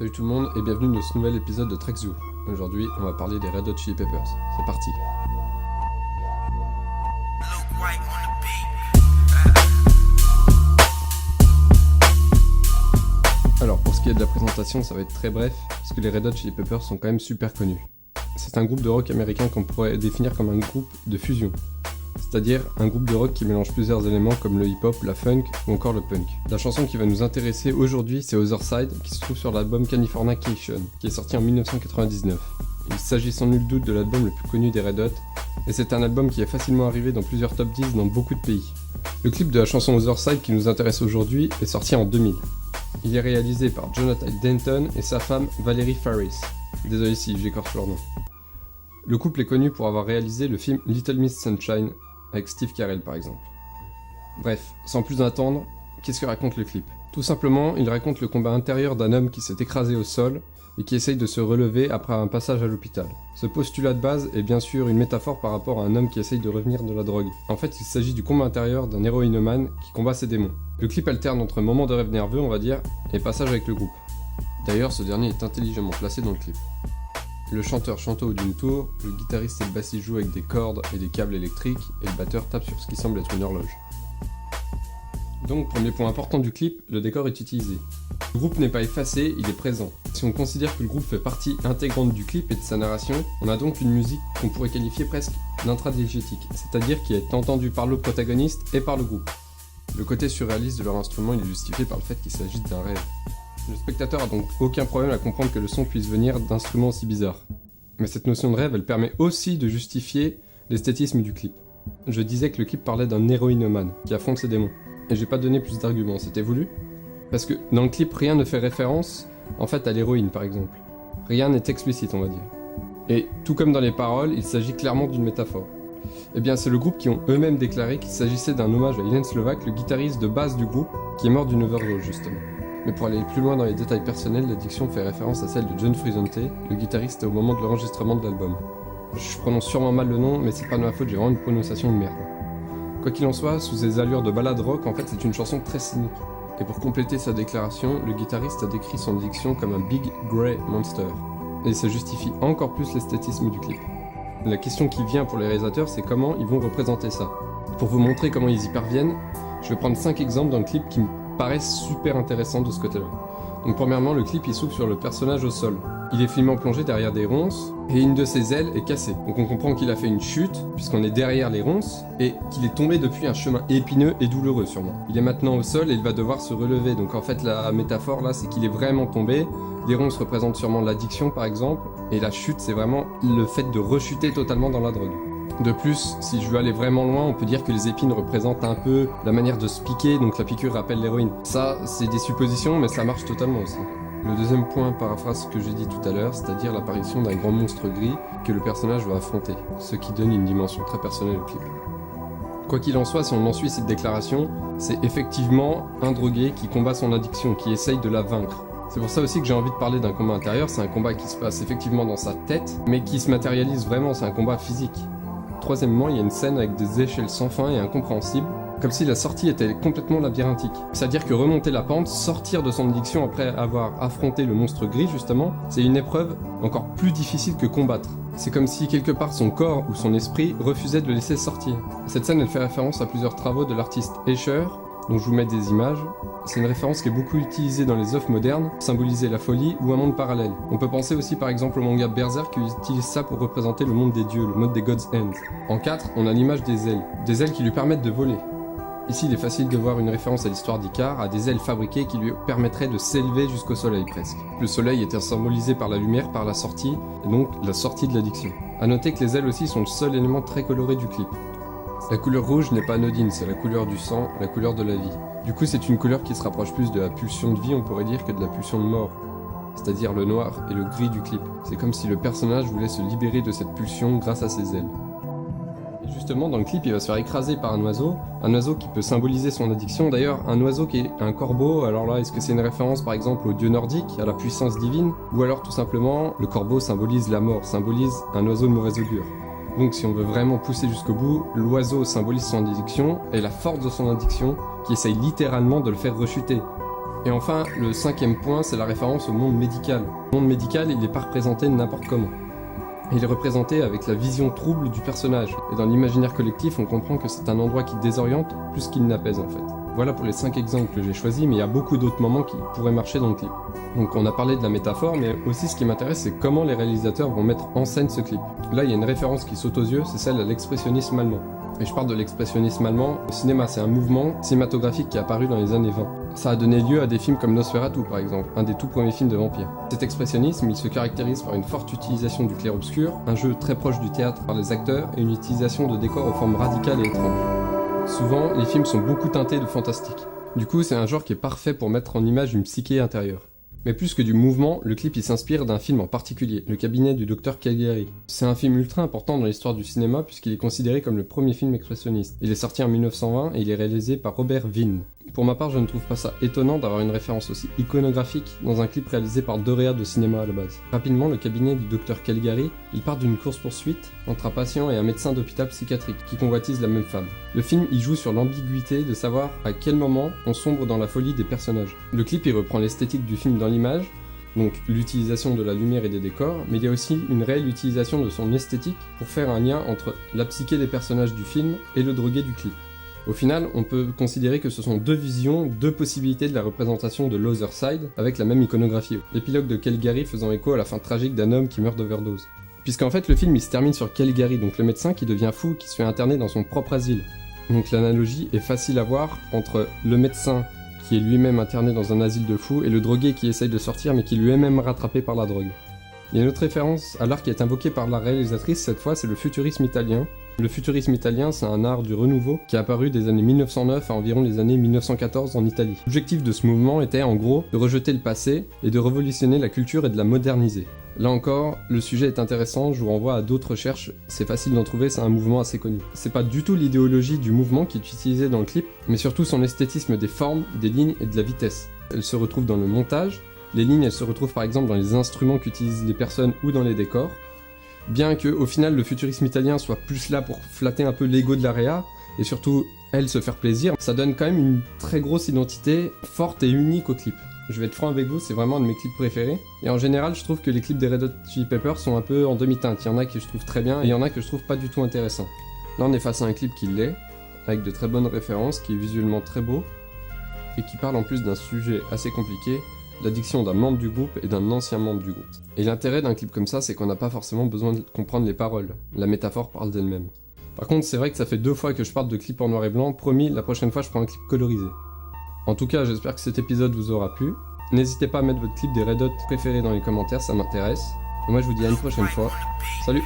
Salut tout le monde et bienvenue dans ce nouvel épisode de Trek Zoo. Aujourd'hui, on va parler des Red Hot Chili Peppers. C'est parti. Alors pour ce qui est de la présentation, ça va être très bref, parce que les Red Hot Chili Peppers sont quand même super connus. C'est un groupe de rock américain qu'on pourrait définir comme un groupe de fusion. C'est-à-dire un groupe de rock qui mélange plusieurs éléments comme le hip-hop, la funk ou encore le punk. La chanson qui va nous intéresser aujourd'hui, c'est Other Side, qui se trouve sur l'album Californication, qui est sorti en 1999. Il s'agit sans nul doute de l'album le plus connu des Red Hot, et c'est un album qui est facilement arrivé dans plusieurs top 10 dans beaucoup de pays. Le clip de la chanson Other Side qui nous intéresse aujourd'hui est sorti en 2000. Il est réalisé par Jonathan Denton et sa femme Valerie Faris. Désolé si j'écorche leur nom. Le couple est connu pour avoir réalisé le film Little Miss Sunshine, avec Steve Carell par exemple. Bref, sans plus attendre, qu'est-ce que raconte le clip ? Tout simplement, il raconte le combat intérieur d'un homme qui s'est écrasé au sol et qui essaye de se relever après un passage à l'hôpital. Ce postulat de base est bien sûr une métaphore par rapport à un homme qui essaye de revenir de la drogue. En fait, il s'agit du combat intérieur d'un héroïnomane qui combat ses démons. Le clip alterne entre moments de rêve nerveux, on va dire, et passage avec le groupe. D'ailleurs, ce dernier est intelligemment placé dans le clip. Le chanteur chante au haut d'une tour, le guitariste et le bassiste jouent avec des cordes et des câbles électriques, et le batteur tape sur ce qui semble être une horloge. Donc, premier point important du clip, le décor est utilisé. Le groupe n'est pas effacé, il est présent. Si on considère que le groupe fait partie intégrante du clip et de sa narration, on a donc une musique qu'on pourrait qualifier presque d'intradiégétique, c'est-à-dire qui est entendue par le protagoniste et par le groupe. Le côté surréaliste de leur instrument il est justifié par le fait qu'il s'agit d'un rêve. Le spectateur a donc aucun problème à comprendre que le son puisse venir d'instruments aussi bizarres. Mais cette notion de rêve, elle permet aussi de justifier l'esthétisme du clip. Je disais que le clip parlait d'un héroïnomane qui affronte ses démons. Et j'ai pas donné plus d'arguments, c'était voulu ? Parce que dans le clip, rien ne fait référence, en fait, à l'héroïne par exemple. Rien n'est explicite, on va dire. Et tout comme dans les paroles, il s'agit clairement d'une métaphore. Eh bien, c'est le groupe qui ont eux-mêmes déclaré qu'il s'agissait d'un hommage à Ilan Slovak, le guitariste de base du groupe, qui est mort d'une overdose justement. Mais pour aller plus loin dans les détails personnels, l'addiction fait référence à celle de John Frusciante, le guitariste au moment de l'enregistrement de l'album. Je prononce sûrement mal le nom, mais c'est pas de ma faute, j'ai vraiment une prononciation de merde. Quoi qu'il en soit, sous ses allures de ballade rock, en fait c'est une chanson très cynique. Et pour compléter sa déclaration, le guitariste a décrit son addiction comme un Big Grey Monster. Et ça justifie encore plus l'esthétisme du clip. La question qui vient pour les réalisateurs, c'est comment ils vont représenter ça. Pour vous montrer comment ils y parviennent, je vais prendre 5 exemples dans le clip qui me paraissent super intéressants de ce côté-là. Donc premièrement, le clip il s'ouvre sur le personnage au sol. Il est filmé plongé derrière des ronces, et une de ses ailes est cassée. Donc on comprend qu'il a fait une chute, puisqu'on est derrière les ronces, et qu'il est tombé depuis un chemin épineux et douloureux sûrement. Il est maintenant au sol et il va devoir se relever, donc en fait la métaphore là c'est qu'il est vraiment tombé. Les ronces représentent sûrement l'addiction par exemple, et la chute c'est vraiment le fait de rechuter totalement dans la drogue. De plus, si je veux aller vraiment loin, on peut dire que les épines représentent un peu la manière de se piquer, donc la piqûre rappelle l'héroïne. Ça, c'est des suppositions, mais ça marche totalement aussi. Le deuxième point paraphrase ce que j'ai dit tout à l'heure, c'est-à-dire l'apparition d'un grand monstre gris que le personnage va affronter, ce qui donne une dimension très personnelle au clip. Quoi qu'il en soit, si on en suit cette déclaration, c'est effectivement un drogué qui combat son addiction, qui essaye de la vaincre. C'est pour ça aussi que j'ai envie de parler d'un combat intérieur, c'est un combat qui se passe effectivement dans sa tête, mais qui se matérialise vraiment, c'est un combat physique. Troisièmement, il y a une scène avec des échelles sans fin et incompréhensibles, comme si la sortie était complètement labyrinthique. C'est-à-dire que remonter la pente, sortir de son addiction après avoir affronté le monstre gris justement, c'est une épreuve encore plus difficile que combattre. C'est comme si quelque part son corps ou son esprit refusait de le laisser sortir. Cette scène elle fait référence à plusieurs travaux de l'artiste Escher, dont je vous mets des images. C'est une référence qui est beaucoup utilisée dans les œuvres modernes, pour symboliser la folie ou un monde parallèle. On peut penser aussi par exemple au manga Berserk qui utilise ça pour représenter le monde des dieux, le mode des God's End. En 4, on a l'image des ailes qui lui permettent de voler. Ici, il est facile de voir une référence à l'histoire d'Icare, à des ailes fabriquées qui lui permettraient de s'élever jusqu'au soleil presque. Le soleil était symbolisé par la lumière, par la sortie, et donc la sortie de l'addiction. A noter que les ailes aussi sont le seul élément très coloré du clip. La couleur rouge n'est pas anodine, c'est la couleur du sang, la couleur de la vie. Du coup, c'est une couleur qui se rapproche plus de la pulsion de vie, on pourrait dire, que de la pulsion de mort. C'est-à-dire le noir et le gris du clip. C'est comme si le personnage voulait se libérer de cette pulsion grâce à ses ailes. Et justement, dans le clip, il va se faire écraser par un oiseau qui peut symboliser son addiction. D'ailleurs, un oiseau qui est un corbeau, alors là, est-ce que c'est une référence par exemple au dieu nordique, à la puissance divine? Ou alors tout simplement, le corbeau symbolise la mort, symbolise un oiseau de mauvaise augure. Donc si on veut vraiment pousser jusqu'au bout, l'oiseau symbolise son addiction et la force de son addiction qui essaye littéralement de le faire rechuter. Et enfin, le cinquième point, c'est la référence au monde médical. Le monde médical, il n'est pas représenté n'importe comment. Il est représenté avec la vision trouble du personnage. Et dans l'imaginaire collectif, on comprend que c'est un endroit qui désoriente plus qu'il n'apaise en fait. Voilà pour les 5 exemples que j'ai choisis, mais il y a beaucoup d'autres moments qui pourraient marcher dans le clip. Donc on a parlé de la métaphore, mais aussi ce qui m'intéresse, c'est comment les réalisateurs vont mettre en scène ce clip. Là, il y a une référence qui saute aux yeux, c'est celle à l'expressionnisme allemand. Et je parle de l'expressionnisme allemand. Le cinéma, c'est un mouvement cinématographique qui est apparu dans les années 20. Ça a donné lieu à des films comme Nosferatu, par exemple, un des tout premiers films de vampires. Cet expressionnisme, il se caractérise par une forte utilisation du clair-obscur, un jeu très proche du théâtre par les acteurs et une utilisation de décors aux formes radicales et étranges. Souvent, les films sont beaucoup teintés de fantastique. Du coup, c'est un genre qui est parfait pour mettre en image une psyché intérieure. Mais plus que du mouvement, le clip il s'inspire d'un film en particulier, Le cabinet du docteur Caligari. C'est un film ultra important dans l'histoire du cinéma puisqu'il est considéré comme le premier film expressionniste. Il est sorti en 1920 et il est réalisé par Robert Wiene. Pour ma part, je ne trouve pas ça étonnant d'avoir une référence aussi iconographique dans un clip réalisé par deux réals de cinéma à la base. Rapidement, Le cabinet du docteur Caligari, il part d'une course-poursuite entre un patient et un médecin d'hôpital psychiatrique qui convoitise la même femme. Le film il joue sur l'ambiguïté de savoir à quel moment on sombre dans la folie des personnages. Le clip il reprend l'esthétique du film dans l'image, donc l'utilisation de la lumière et des décors, mais il y a aussi une réelle utilisation de son esthétique pour faire un lien entre la psyché des personnages du film et le drogué du clip. Au final, on peut considérer que ce sont deux visions, deux possibilités de la représentation de l'Other Side avec la même iconographie. L'épilogue de Caligari faisant écho à la fin tragique d'un homme qui meurt d'overdose. Puisqu'en fait le film il se termine sur Caligari, donc le médecin qui devient fou, qui se fait interner dans son propre asile. Donc l'analogie est facile à voir entre le médecin qui est lui-même interné dans un asile de fous et le drogué qui essaye de sortir mais qui lui est même rattrapé par la drogue. Il y a une autre référence à l'art qui est invoqué par la réalisatrice, cette fois c'est le futurisme italien. Le futurisme italien, c'est un art du renouveau qui est apparu des années 1909 à environ les années 1914 en Italie. L'objectif de ce mouvement était en gros de rejeter le passé et de révolutionner la culture et de la moderniser. Là encore, le sujet est intéressant, je vous renvoie à d'autres recherches, c'est facile d'en trouver, c'est un mouvement assez connu. C'est pas du tout l'idéologie du mouvement qui est utilisée dans le clip, mais surtout son esthétisme des formes, des lignes et de la vitesse. Elle se retrouve dans le montage, les lignes elles se retrouvent par exemple dans les instruments qu'utilisent les personnes ou dans les décors. Bien que au final le futurisme italien soit plus là pour flatter un peu l'ego de la réa, et surtout elle se faire plaisir, ça donne quand même une très grosse identité forte et unique au clip. Je vais être franc avec vous, c'est vraiment un de mes clips préférés. Et en général, je trouve que les clips des Red Hot Chili Peppers sont un peu en demi-teinte. Il y en a que je trouve très bien et il y en a que je trouve pas du tout intéressant. Là, on est face à un clip qui l'est, avec de très bonnes références, qui est visuellement très beau, et qui parle en plus d'un sujet assez compliqué, l'addiction d'un membre du groupe et d'un ancien membre du groupe. Et l'intérêt d'un clip comme ça, c'est qu'on n'a pas forcément besoin de comprendre les paroles. La métaphore parle d'elle-même. Par contre, c'est vrai que ça fait 2 fois que je parle de clips en noir et blanc. Promis, la prochaine fois, je prends un clip colorisé. En tout cas, j'espère que cet épisode vous aura plu. N'hésitez pas à mettre votre clip des Red Hot préférés dans les commentaires, ça m'intéresse. Et moi, je vous dis à une prochaine fois. Salut!